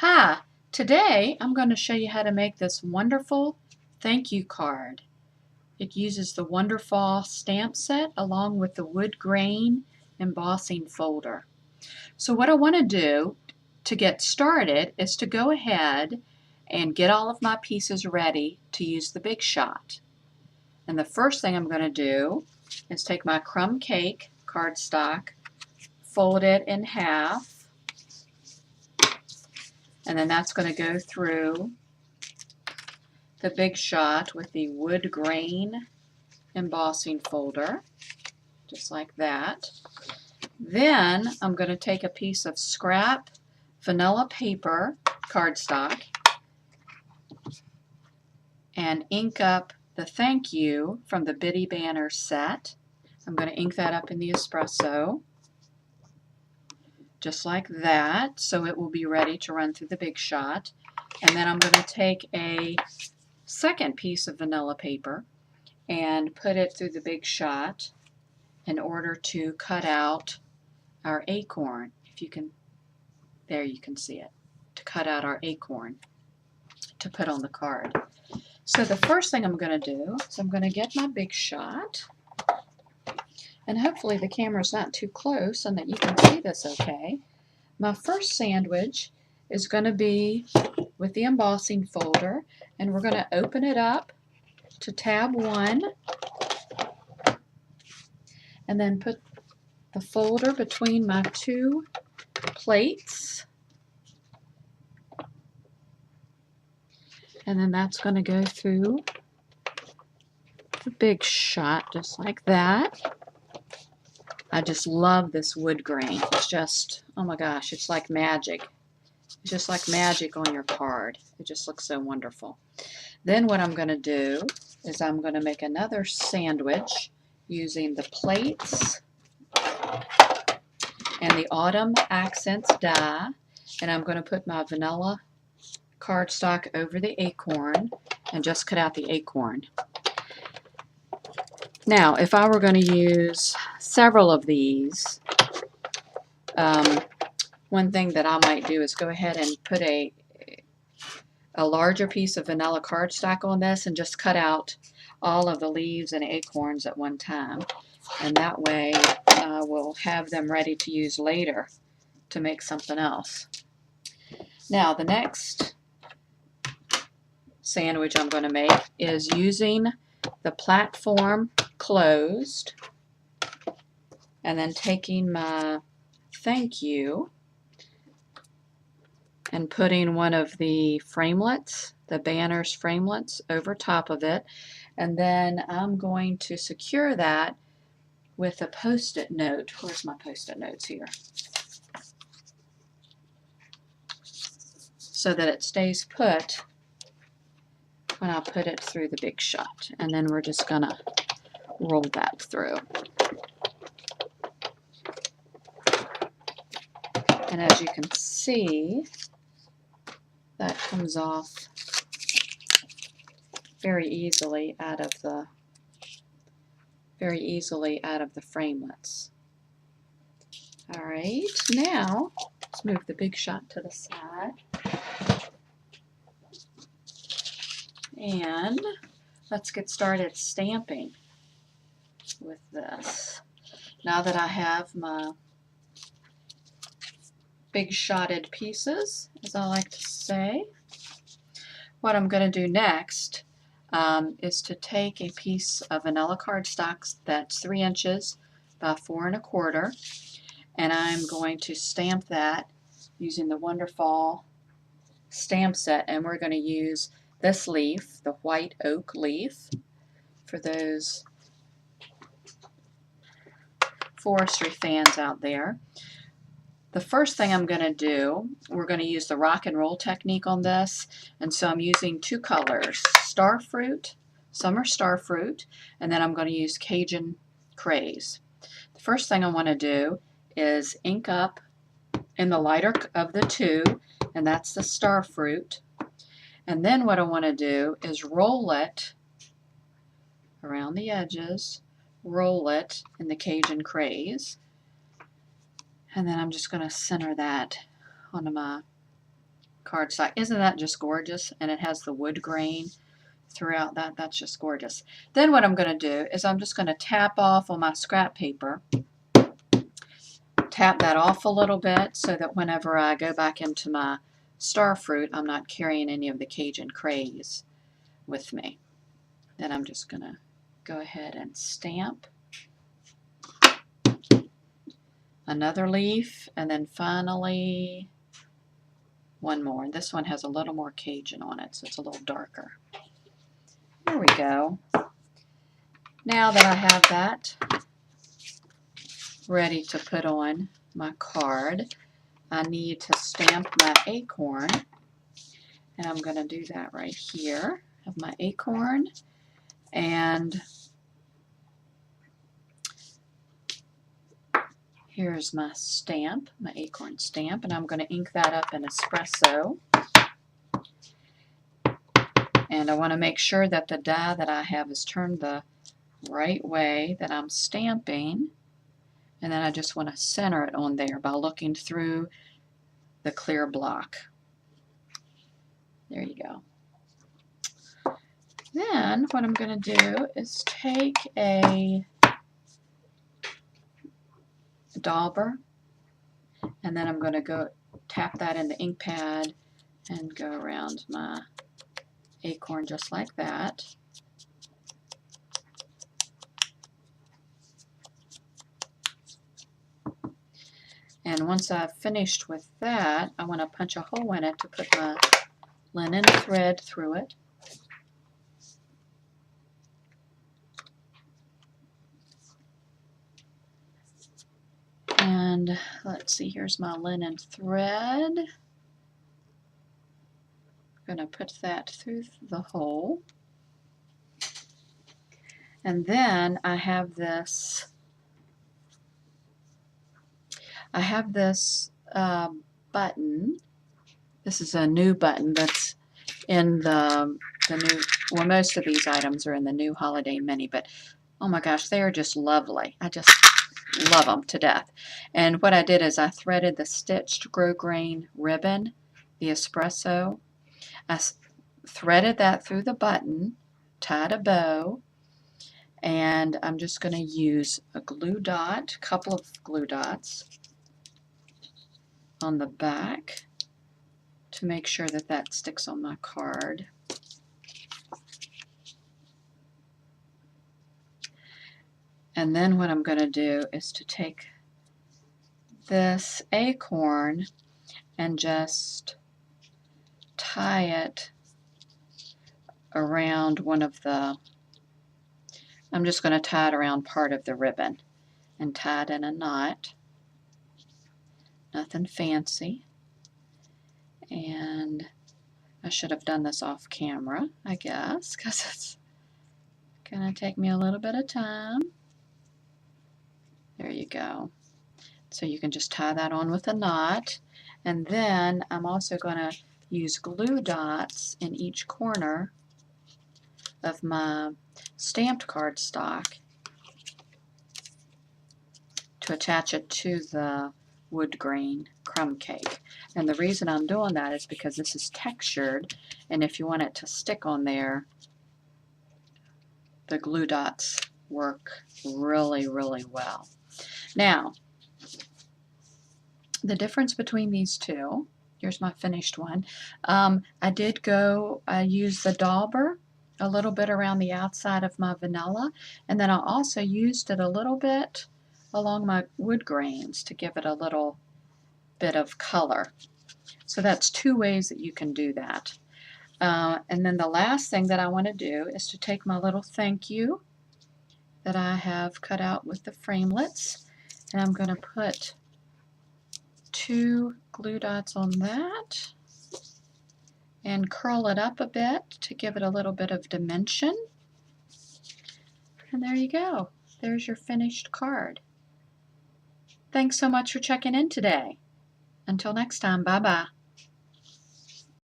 Hi, today I'm going to show you how to make this wonderful thank you card. It uses the Wonderfall stamp set along with the wood grain embossing folder. So what I want to do to get started is to go ahead and get all of my pieces ready to use the Big Shot. And the first thing I'm going to do is take my crumb cake cardstock, fold it in half, and then that's going to go through the Big Shot with the wood grain embossing folder, just like that. Then I'm going to take a piece of scrap vanilla paper cardstock and ink up the thank you from the Bitty Banner set. I'm going to ink that up in the espresso, just like that, so it will be ready to run through the Big Shot. And then I'm going to take a second piece of vanilla paper and put it through the Big Shot in order to cut out our acorn. If you can, there you can see it, to cut out our acorn to put on the card. So the first thing I'm going to do is I'm going to get my Big Shot, and hopefully the camera's not too close and that you can see this okay. My first sandwich is going to be with the embossing folder, and we're going to open it up to tab 1 and then put the folder between my two plates, and then that's going to go through the Big Shot just like that. I just love this wood grain. It's just, oh my gosh, it's like magic. It's just like magic on your card. It just looks so wonderful. Then what I'm going to do is I'm going to make another sandwich using the plates and the Autumn Accents die, and I'm going to put my vanilla cardstock over the acorn and just cut out the acorn. Now, if I were going to use several of these, one thing that I might do is go ahead and put a larger piece of vanilla cardstock on this and just cut out all of the leaves and acorns at one time. And that way we'll have them ready to use later to make something else. Now, the next sandwich I'm going to make is using the platform closed and then taking my thank you and putting one of the framelits, the banner's framelits, over top of it, and then I'm going to secure that with a post-it note. Where's my post-it notes here? So that it stays put when I put it through the Big Shot. And then we're just going to roll that through. And as you can see, that comes off very easily out of the framelits. All right, now let's move the Big Shot to the side. And let's get started stamping with this. Now that I have my Big Shotted pieces, as I like to say, what I'm going to do next is to take a piece of vanilla cardstock that's 3 inches by 4 1/4, and I'm going to stamp that using the Wonderfall stamp set, and we're going to use this leaf, the white oak leaf, for those forestry fans out there. The first thing I'm going to do, we're going to use the rock and roll technique on this, and so I'm using 2 colors, Starfruit, Summer Starfruit, and then I'm going to use Cajun Craze. The first thing I want to do is ink up in the lighter of the 2, and that's the Starfruit. And then what I want to do is roll it around the edges, roll it in the Cajun Craze. And then I'm just going to center that onto my cardstock. Isn't that just gorgeous? And it has the wood grain throughout that. That's just gorgeous. Then what I'm going to do is I'm just going to tap off on my scrap paper. Tap that off a little bit so that whenever I go back into my star fruit, I'm not carrying any of the Cajun craze with me. Then I'm just going to go ahead and stamp another leaf, and then finally one more. And this one has a little more Cajun on it, so it's a little darker. There we go. Now that I have that ready to put on my card, I need to stamp my acorn, and I'm going to do that right here. I have my acorn, and here's my stamp, my acorn stamp, and I'm going to ink that up in espresso. And I want to make sure that the die that I have is turned the right way that I'm stamping. And then I just want to center it on there by looking through the clear block. There you go. Then what I'm going to do is take a dauber, and then I'm going to go tap that in the ink pad and go around my acorn just like that. And once I've finished with that, I want to punch a hole in it to put my linen thread through it. And let's see, here's my linen thread. I'm going to put that through the hole. And then I have this button. This is a new button that's in the new, well, most of these items are in the new holiday mini, but oh my gosh, they are just lovely. I just love them to death. And what I did is I threaded the stitched grosgrain ribbon, the espresso. I threaded that through the button, tied a bow, and I'm just going to use a glue dot, a couple of glue dots on the back to make sure that that sticks on my card. And then what I'm going to do is to take this acorn and just tie it around one of the, I'm just going to tie it around part of the ribbon and tie it in a knot. Nothing fancy. And I should have done this off camera, I guess, because it's going to take me a little bit of time. There you go. So you can just tie that on with a knot. And then I'm also going to use glue dots in each corner of my stamped cardstock to attach it to the wood grain crumb cake. And the reason I'm doing that is because this is textured, and if you want it to stick on there, the glue dots work really, really well. Now, the difference between these two, here's my finished one. I used the dauber a little bit around the outside of my vanilla, and then I also used it a little bit along my wood grains to give it a little bit of color. So that's two ways that you can do that. And then the last thing that I want to do is to take my little thank you that I have cut out with the framelits, and I'm going to put 2 glue dots on that and curl it up a bit to give it a little bit of dimension. And there you go. There's your finished card. Thanks so much for checking in today. Until next time, bye-bye.